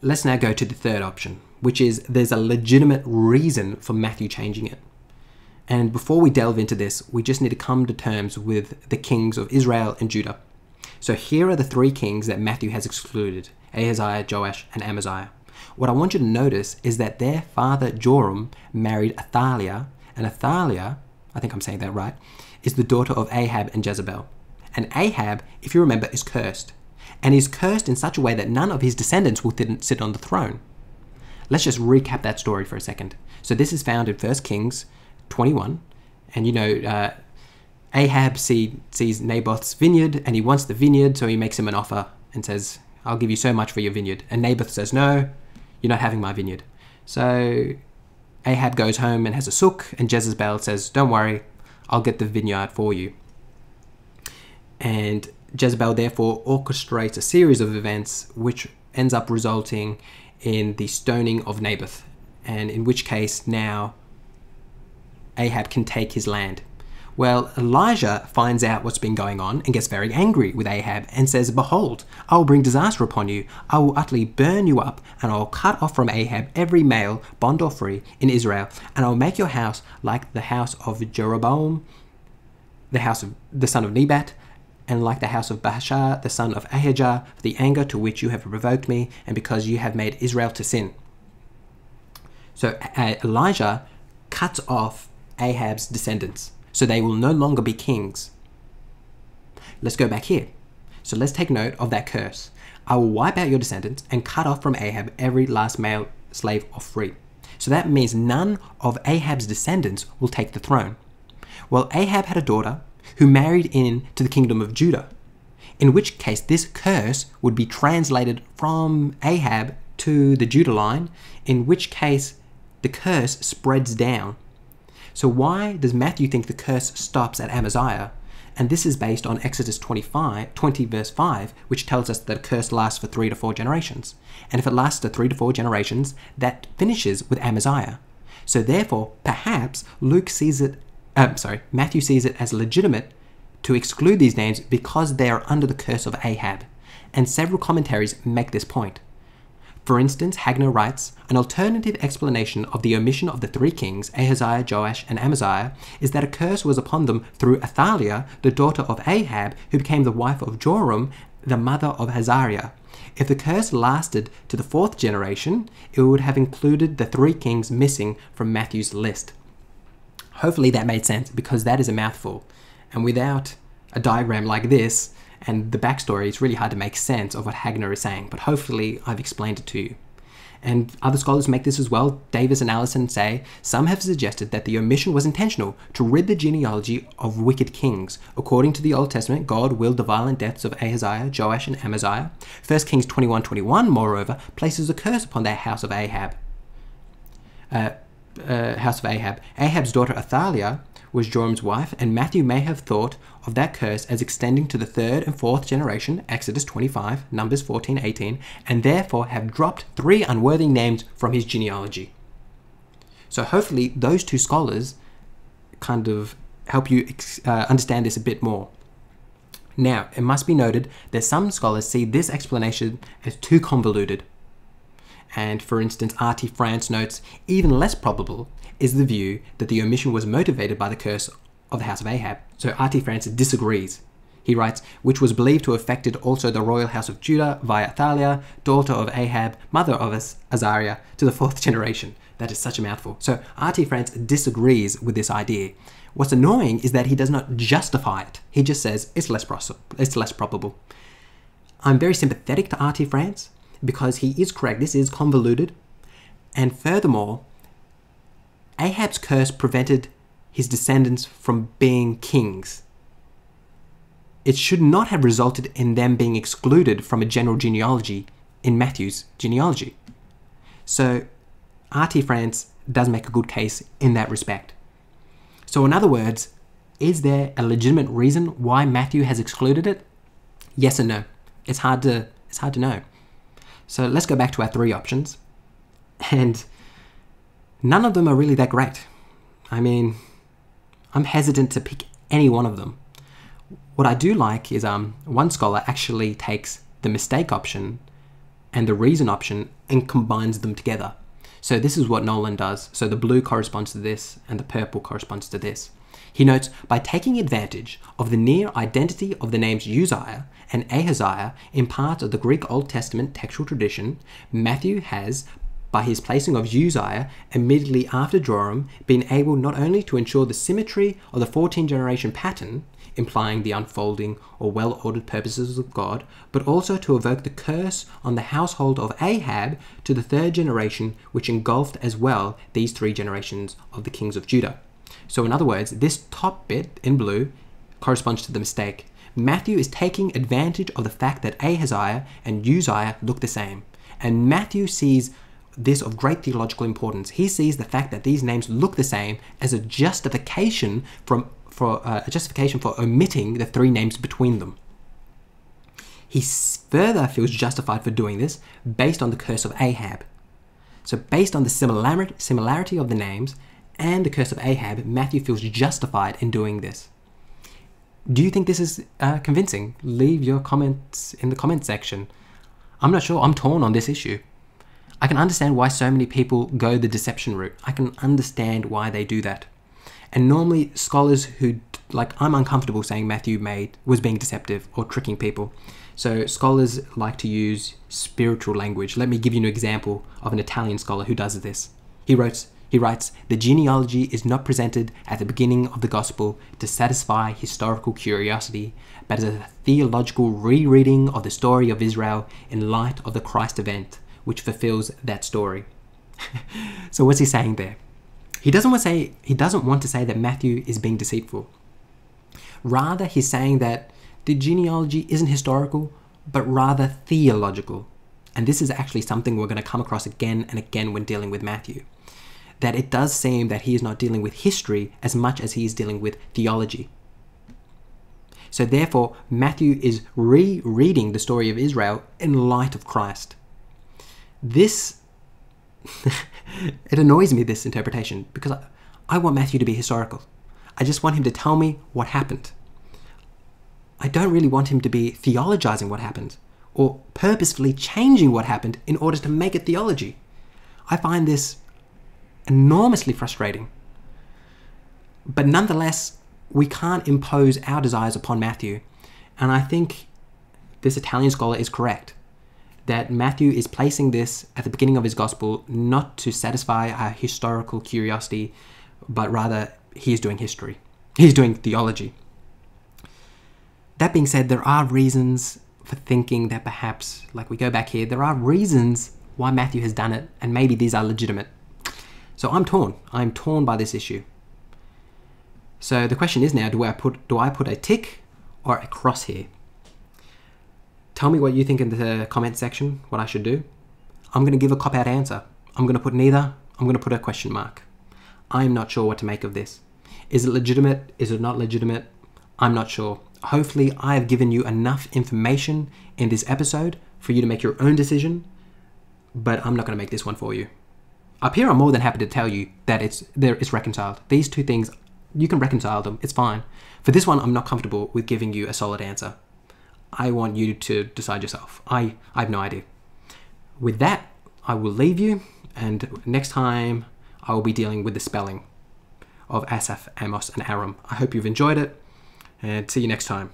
Let's now go to the third option, which is there's a legitimate reason for Matthew changing it. And before we delve into this, we just need to come to terms with the kings of Israel and Judah. So here are the three kings that Matthew has excluded: Ahaziah, Joash, and Amaziah. What I want you to notice is that their father Joram married Athaliah, and Athaliah, I think I'm saying that right, is the daughter of Ahab and Jezebel. And Ahab, if you remember, is cursed. And he's cursed in such a way that none of his descendants will sit on the throne. Let's just recap that story for a second. So this is found in 1 Kings 21, and Ahab sees Naboth's vineyard, and he wants the vineyard, so he makes him an offer and says, I'll give you so much for your vineyard. And Naboth says, no, you're not having my vineyard. So Ahab goes home and has a sook, and Jezebel says, don't worry, I'll get the vineyard for you. And Jezebel therefore orchestrates a series of events which ends up resulting in the stoning of Naboth, and in which case now Ahab can take his land. Well, Elijah finds out what's been going on and gets very angry with Ahab and says, behold, I will bring disaster upon you. I will utterly burn you up, and I will cut off from Ahab every male, bond or free, in Israel, and I will make your house like the house of Jeroboam, the house of the son of Nebat, and like the house of Baasha, the son of Ahijah, for the anger to which you have provoked me, and because you have made Israel to sin. So Elijah cuts off Ahab's descendants, so they will no longer be kings. Let's go back here. So let's take note of that curse. I will wipe out your descendants and cut off from Ahab every last male, slave or free. So that means none of Ahab's descendants will take the throne. Well, Ahab had a daughter who married into the kingdom of Judah, in which case this curse would be translated from Ahab to the Judah line, in which case the curse spreads down. So why does Matthew think the curse stops at Amaziah? And this is based on Exodus 20 verse 5, which tells us that a curse lasts for 3 to 4 generations. And if it lasts for 3 to 4 generations, that finishes with Amaziah. So therefore, perhaps Matthew sees it as legitimate to exclude these names because they are under the curse of Ahab. And several commentaries make this point. For instance, Hagner writes, an alternative explanation of the omission of the three kings, Ahaziah, Joash, and Amaziah, is that a curse was upon them through Athaliah, the daughter of Ahab, who became the wife of Joram, the mother of Azariah. If the curse lasted to the 4th generation, it would have included the three kings missing from Matthew's list. Hopefully that made sense, because that is a mouthful. And without a diagram like this, and the backstory, it's really hard to make sense of what Hagner is saying, but hopefully I've explained it to you. And other scholars make this as well. Davis and Allison say, some have suggested that the omission was intentional to rid the genealogy of wicked kings. According to the Old Testament, God willed the violent deaths of Ahaziah, Joash, and Amaziah. 1 Kings 21:21, moreover, places a curse upon the house of Ahab. Ahab's daughter Athaliah was Joram's wife, and Matthew may have thought of that curse as extending to the 3rd and 4th generation, Exodus 25, Numbers 14:18, and therefore have dropped 3 unworthy names from his genealogy. So hopefully those two scholars kind of help you understand this a bit more. Now, it must be noted that some scholars see this explanation as too convoluted. And for instance, R.T. France notes, even less probable is the view that the omission was motivated by the curse of the house of Ahab. So R.T. France disagrees. He writes, which was believed to have affected also the royal house of Judah via Athaliah, daughter of Ahab, mother of Azariah, to the 4th generation. That is such a mouthful. So R.T. France disagrees with this idea. What's annoying is that he does not justify it. He just says it's less probable. I'm very sympathetic to R.T. France because he is correct. This is convoluted. And furthermore, Ahab's curse prevented his descendants from being kings. It should not have resulted in them being excluded from a general genealogy in Matthew's genealogy. So R.T. France does make a good case in that respect. So in other words, is there a legitimate reason why Matthew has excluded it? Yes and no. It's hard to know. So let's go back to our 3 options. And none of them are really that great. I mean, I'm hesitant to pick any one of them. What I do like is one scholar actually takes the mistake option and the reason option and combines them together. So this is what Nolan does. So the blue corresponds to this and the purple corresponds to this. He notes, by taking advantage of the near identity of the names Uzziah and Ahaziah in parts of the Greek Old Testament textual tradition, Matthew has, by his placing of Uzziah immediately after Joram, been able not only to ensure the symmetry of the 14-generation pattern, implying the unfolding or well-ordered purposes of God, but also to evoke the curse on the household of Ahab to the 3rd generation, which engulfed as well these 3 generations of the kings of Judah. So in other words, this top bit in blue corresponds to the mistake. Matthew is taking advantage of the fact that Ahaziah and Uzziah look the same. And Matthew sees this of great theological importance. He sees the fact that these names look the same as a justification for omitting the 3 names between them. He further feels justified for doing this based on the curse of Ahab. So based on the similarity of the names and the curse of Ahab, Matthew feels justified in doing this. Do you think this is convincing? Leave your comments in the comment section. I'm not sure. I'm torn on this issue. I can understand why so many people go the deception route. I can understand why they do that. And normally scholars who, I'm uncomfortable saying Matthew was being deceptive or tricking people. So scholars like to use spiritual language. Let me give you an example of an Italian scholar who does this. He writes, the genealogy is not presented at the beginning of the gospel to satisfy historical curiosity, but as a theological rereading of the story of Israel in light of the Christ event, which fulfills that story. So what's he saying there? He doesn't want to say that Matthew is being deceitful. Rather, he's saying that the genealogy isn't historical, but rather theological. And this is actually something we're going to come across again and again when dealing with Matthew. That it does seem that he is not dealing with history as much as he is dealing with theology. So therefore, Matthew is rereading the story of Israel in light of Christ. This, it annoys me, this interpretation, because I want Matthew to be historical. I just want him to tell me what happened. I don't really want him to be theologizing what happened or purposefully changing what happened in order to make it theology. I find this enormously frustrating. But nonetheless, we can't impose our desires upon Matthew. And I think this Italian scholar is correct, that Matthew is placing this at the beginning of his gospel not to satisfy our historical curiosity, but rather he is doing history. He's doing theology. That being said, there are reasons for thinking that perhaps, we go back here, there are reasons why Matthew has done it, and maybe these are legitimate. So I'm torn. I'm torn by this issue. So the question is now, do I put a tick or a cross here? Tell me what you think in the comment section, what I should do. I'm going to give a cop-out answer. I'm going to put neither. I'm going to put a question mark. I'm not sure what to make of this. Is it legitimate? Is it not legitimate? I'm not sure. Hopefully, I have given you enough information in this episode for you to make your own decision, but I'm not going to make this one for you. Up here, I'm more than happy to tell you that it's reconciled. These 2 things, you can reconcile them. It's fine. For this one, I'm not comfortable with giving you a solid answer. I want you to decide yourself. I have no idea. With that, I will leave you, and next time I will be dealing with the spelling of Asaph, Amos, and Aram. I hope you've enjoyed it, and see you next time.